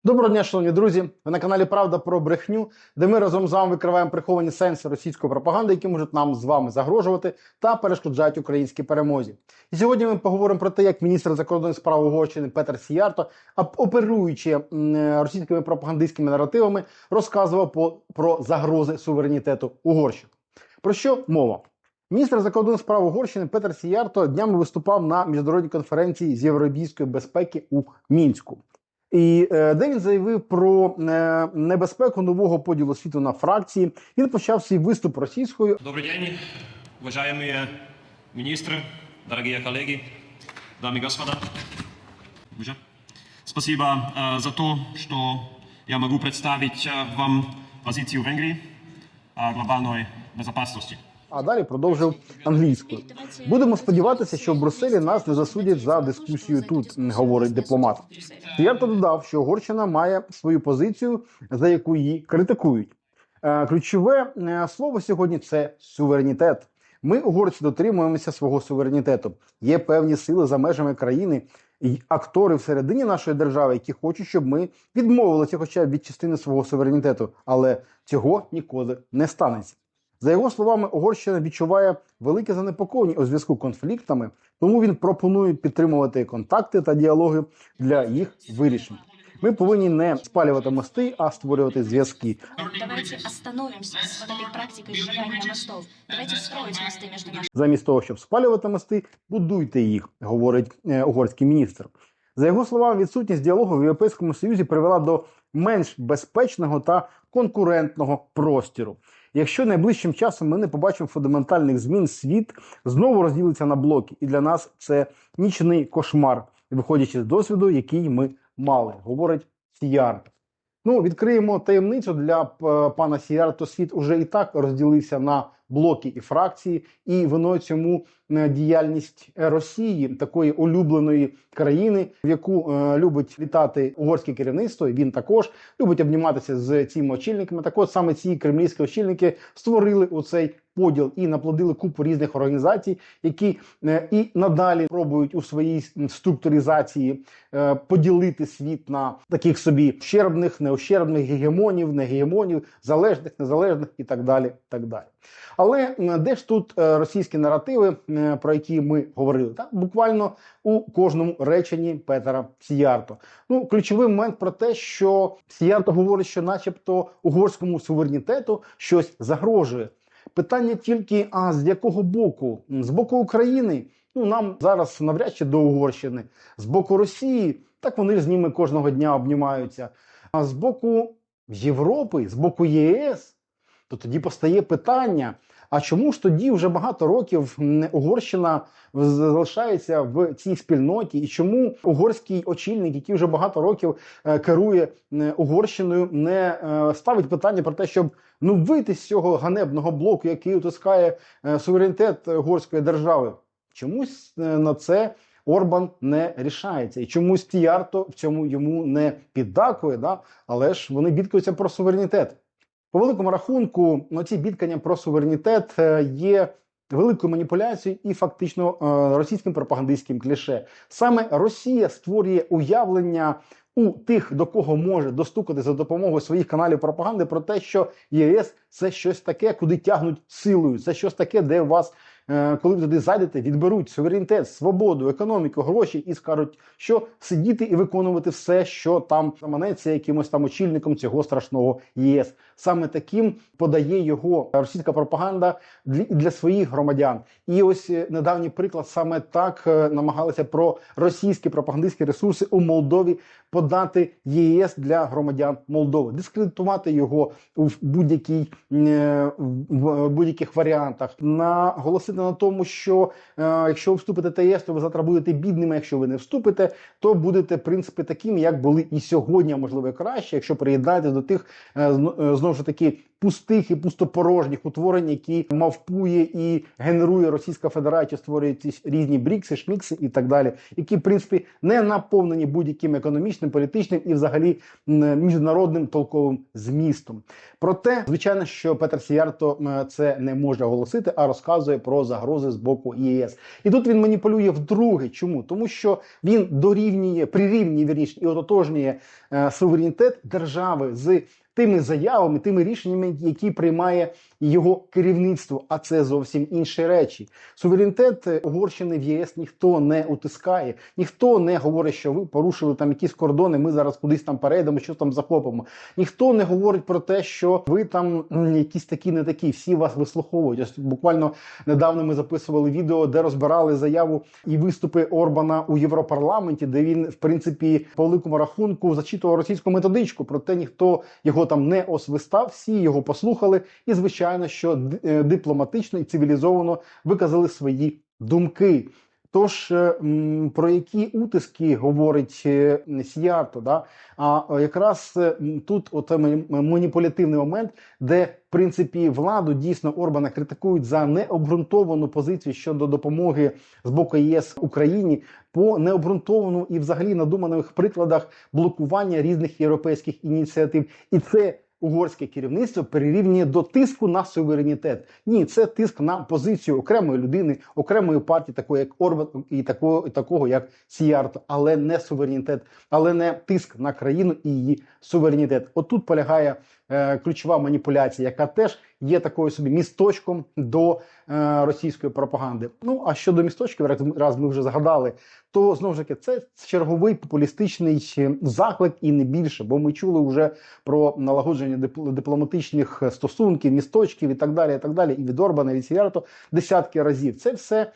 Доброго дня, шановні друзі! Ви на каналі Правда про брехню, де ми разом з вами викриваємо приховані сенси російської пропаганди, які можуть нам з вами загрожувати та перешкоджають українській перемозі. І сьогодні ми поговоримо про те, як міністр закордонних справ Угорщини Петер Сіярто, оперуючи російськими пропагандистськими наративами, розказував про загрози суверенітету Угорщини. Про що мова? Міністр закордонних справ Угорщини Петер Сіярто днями виступав на міжнародній конференції з європейської безпеки у Мінську. І де він заявив про небезпеку нового поділу світу на фракції. Він почав свій виступ російською. Добрый день, уважаемые министры, дорогие коллеги, дамы и господа. Спасибо за то, что я могу представить вам позицию Венгрии о глобальной безопасности. А далі продовжив англійською. Будемо сподіватися, що в Брюсселі нас не засудять за дискусію тут, говорить дипломат. Сіярто додав, що Угорщина має свою позицію, за яку її критикують. Ключове слово сьогодні – це суверенітет. Ми, угорці, дотримуємося свого суверенітету. Є певні сили за межами країни і актори всередині нашої держави, які хочуть, щоб ми відмовилися хоча б від частини свого суверенітету. Але цього ніколи не станеться. За його словами, Угорщина відчуває велике занепокоєння у зв'язку з конфліктами, тому він пропонує підтримувати контакти та діалоги для їх вирішення. Ми повинні не спалювати мости, а створювати зв'язки. Давайте остановимося з этой практикою сжигання мостів. Давайте строїти мости між нашими. Замість того, щоб спалювати мости, будуйте їх, говорить угорський міністр. За його словами, відсутність діалогу в Європейському Союзі привела до менш безпечного та конкурентного простору. Якщо найближчим часом ми не побачимо фундаментальних змін, світ знову розділиться на блоки. І для нас це нічний кошмар, виходячи з досвіду, який ми мали, говорить Сіярто. Відкриємо таємницю для пана Сіярто. Світ уже і так розділився на блоки і фракції, і виною цьому діяльність Росії, такої улюбленої країни, в яку любить літати угорське керівництво, і він також любить обніматися з цими очільниками. Так от саме ці кремлівські очільники створили оцей поділ і наплодили купу різних організацій, які і надалі пробують у своїй структуризації поділити світ на таких собі ущербних, неущербних, гегемонів, негегемонів, залежних, незалежних і так далі, так далі. Але де ж тут російські наративи, про які ми говорили? Так? Буквально у кожному реченні Петера Сіярто. Ключовий момент про те, що Сіярто говорить, що начебто угорському суверенітету щось загрожує. Питання тільки, а з якого боку? З боку України? Нам зараз навряд чи до Угорщини. З боку Росії? Так вони з ними кожного дня обнімаються. А з боку Європи, з боку ЄС? То тоді постає питання, а чому ж тоді вже багато років Угорщина залишається в цій спільноті? І чому угорський очільник, який вже багато років керує Угорщиною, не ставить питання про те, щоб вийти з цього ганебного блоку, який утискає суверенітет угорської держави? Чомусь на це Орбан не рішається. І чомусь Сіярто в цьому йому не піддакує, але ж вони бідкаються про суверенітет. По великому рахунку, ці бідкання про суверенітет є великою маніпуляцією і фактично російським пропагандистським кліше. Саме Росія створює уявлення у тих, до кого може достукати за допомогою своїх каналів пропаганди, про те, що ЄС – це щось таке, куди тягнуть силою, це щось таке, де вас, коли ви туди зайдете, відберуть суверенітет, свободу, економіку, гроші і скажуть, що сидіти і виконувати все, що там заманеться якимось там очільником цього страшного ЄС. Саме таким подає його російська пропаганда для своїх громадян. І ось недавній приклад, саме так намагалися про російські пропагандистські ресурси у Молдові подати ЄС для громадян Молдови, дискредитувати його в будь-яких варіантах, наголосити на тому, що якщо ви вступите в ЄС, то ви завтра будете бідними, якщо ви не вступите, то будете, в принципі, такими, як були і сьогодні, а можливо, краще, якщо приєднаєтесь до тих, знову ж таки, пустих і пустопорожніх утворень, які мавпує і генерує Російська Федерація, створює ці різні брікси, шмікси і так далі, які, в принципі, не наповнені будь-яким економічним, політичним і взагалі міжнародним толковим змістом. Проте, звичайно, що Петер Сіярто це не може оголосити, а розказує про загрози з боку ЄС. І тут він маніпулює вдруге. Чому? Тому що він прирівнює, вірніше, і ототожнює суверенітет держави з тими заявами, тими рішеннями, які приймає його керівництво, а це зовсім інші речі. Суверенітет Угорщини в ЄС ніхто не утискає, ніхто не говорить, що ви порушили там якісь кордони, ми зараз кудись там перейдемо, що там захопимо. Ніхто не говорить про те, що ви там якісь такі не такі, всі вас вислуховують. Ось буквально недавно ми записували відео, де розбирали заяву і виступи Орбана у Європарламенті, де він, в принципі, по великому рахунку зачитував російську методичку, проте ніхто його там не освистав, всі його послухали і, звичайно, що дипломатично і цивілізовано виказали свої думки. Тож, про які утиски говорить Сіярто, да? А якраз тут маніпулятивний момент, де, в принципі, владу дійсно Орбана критикують за необґрунтовану позицію щодо допомоги з боку ЄС Україні, по необґрунтовану і взагалі надуманих прикладах блокування різних європейських ініціатив. І це угорське керівництво перерівнює до тиску на суверенітет. Ні, це тиск на позицію окремої людини, окремої партії, такої як Орбан і такого як Сіярто, але не суверенітет, але не тиск на країну і її суверенітет. Отут полягає ключова маніпуляція, яка теж є такою собі місточком до російської пропаганди. Ну, а щодо місточків, раз ми вже згадали, то, знову ж таки, це черговий популістичний заклик і не більше, бо ми чули вже про налагодження дипломатичних стосунків, місточків і так далі, і від Орбана, і від Сіярто десятки разів. Це все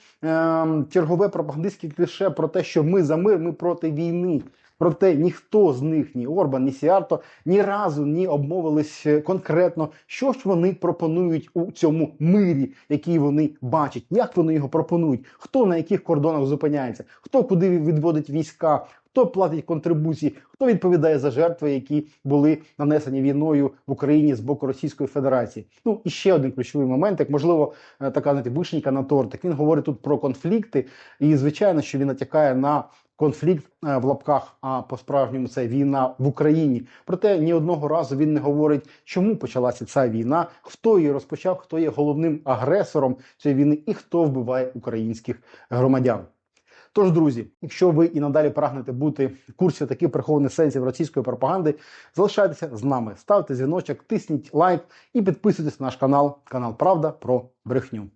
чергове пропагандистське кліше про те, що ми за мир, ми проти війни. Проте ніхто з них, ні Орбан, ні Сіярто, ні разу не обмовились конкретно, що ж вони пропонують у цьому мирі, який вони бачать, як вони його пропонують, хто на яких кордонах зупиняється, хто куди відводить війська, хто платить контрибуції, хто відповідає за жертви, які були нанесені війною в Україні з боку Російської Федерації. Ну, і ще один ключовий момент, як, можливо, така, знаєте, вишенька на тортик. Він говорить тут про конфлікти, і, звичайно, що він натякає на конфлікт в лапках, а по-справжньому це війна в Україні. Проте ні одного разу він не говорить, чому почалася ця війна, хто її розпочав, хто є головним агресором цієї війни і хто вбиває українських громадян. Тож, друзі, якщо ви і надалі прагнете бути в курсі таких прихованих сенсів російської пропаганди, залишайтеся з нами, ставте дзвіночок, тисніть лайк і підписуйтесь на наш канал Правда про брехню.